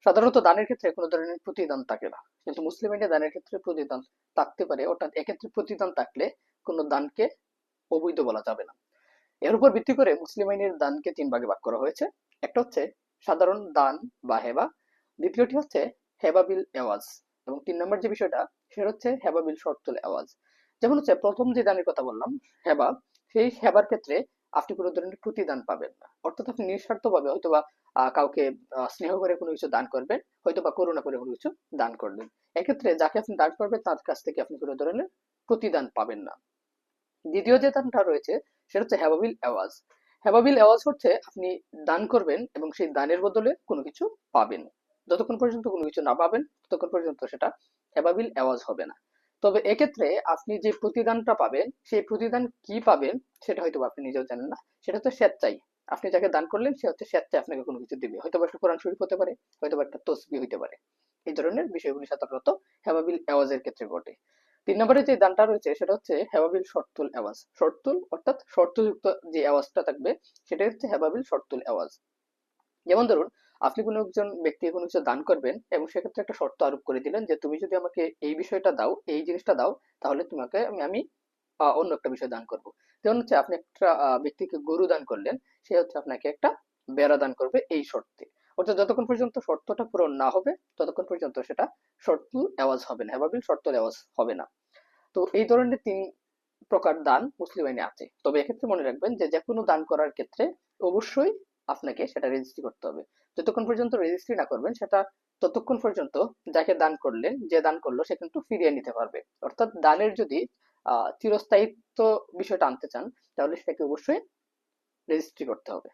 সাধারণত দানের ক্ষেত্রে কোনো ধরনের প্রতিদান থাকে না, কিন্তু মুসলিম আইনে দানের ক্ষেত্রে প্রতিদান থাকতে পারে। অর্থাৎ এক্ষেত্রে প্রতিদান থাকলে কোনো দানকে অবৈধ বলা যাবে না। এর উপর ভিত্তি করে মুসলিম আইনের দানকে তিন ভাগে ভাগ করা হয়েছে। একটা হচ্ছে সাধারণ দান বা হেবা, দ্বিতীয়টি হচ্ছে হেবা বিল এওয়াজ, এবং তিন নম্বর যে বিষয়টা সেটা হচ্ছে হেবা বিল শর্তুল এওয়াজ। যেমন হচ্ছে প্রথম যে দানের কথা বললাম, হেবা, সেই হেবার ক্ষেত্রে আপনি কোনো ধরনের প্রতিদান পাবেন না। অর্থাৎ আপনি নিঃস্বার্থভাবে হয়তোবা কাউকে স্নেহ করে কোনো কিছু দান করবেন, হয়তোবা করুণা করে কোনো কিছু দান করবেন। এক্ষেত্রে যাকে আপনি দান করবেন তার কাছ থেকে আপনি কোনো ধরনের প্রতিদান পাবেন না। দ্বিতীয় যে দানটা রয়েছে সেটা হচ্ছে হেবাবিল এওয়াজ। হেবাবিল এওয়াজ হচ্ছে আপনি দান করবেন এবং সেই দানের বদলে কোনো কিছু পাবেন। যতক্ষণ পর্যন্ত কোনো কিছু না পাবেন ততক্ষণ পর্যন্ত সেটা হেবাবিল এওয়াজ হবে না। তবে এক্ষেত্রে আপনি যে প্রতিদানটা পাবেন সেই প্রতিদান কি পাবেন সেটা হয়তো আপনি নিজেও জানেন না। সেটা হচ্ছে স্বেচ্ছায়। আপনি যাকে দান করলেন সে হচ্ছে স্বেচ্ছায় আপনাকে কোনো কিছু দিবে, হয়তো একটা কোরআন শরীফ হতে পারে, হয়তো একটা তসবিহ হইতে পারে। এই ধরনের বিষয়গুলি সাধারণত হেবাবিল এওয়াজের ক্ষেত্রে ঘটে। তিন নম্বরে যে দানটা রয়েছে সেটা হচ্ছে হেবাবিল শর্তুল আওয়াজ। শর্তুল অর্থাৎ শর্তযুক্ত যে আওয়াজটা থাকবে সেটাই হচ্ছে হেবাবিল শর্তুল আওয়াজ। যেমন ধরুন, আপনি কোনো একজন ব্যক্তি কোনো কিছু দান করবেন এবং সেক্ষেত্রে একটা শর্ত আরোপ করে দিলেন যে তুমি যদি আমাকে এই বিষয়টা দাও, এই জিনিসটা দাও, তাহলে তোমাকে আমি অন্য একটা বিষয় দান করব। যেমন হচ্ছে আপনি একটা ব্যক্তিকে গরু দান করলেন, সে হচ্ছে আপনাকে একটা বেড়া দান করবে এই শর্তে। অর্থাৎ যতক্ষণ পর্যন্ত শর্তটা পূরণ না হবে ততক্ষণ পর্যন্ত সেটা শর্তুল আওয়াজ হবে না, হেবাবিল শর্তুল আওয়াজ হবে না। তো এই ধরনের তিন প্রকার দান মুসলিম আইনে আছে। তবে এক্ষেত্রে মনে রাখবেন যে যেকোনো দান করার ক্ষেত্রে অবশ্যই আপনাকে সেটা রেজিস্ট্রি করতে হবে। যতক্ষণ পর্যন্ত রেজিস্ট্রি না করবেন সেটা ততক্ষণ পর্যন্ত যাকে দান করলেন, যে দান করলো সে কিন্তু ফিরিয়ে নিতে পারবে। অর্থাৎ দানের যদি চিরস্থায়িত্ব বিষয়টা আনতে চান তাহলে সেটাকে অবশ্যই রেজিস্ট্রি করতে হবে।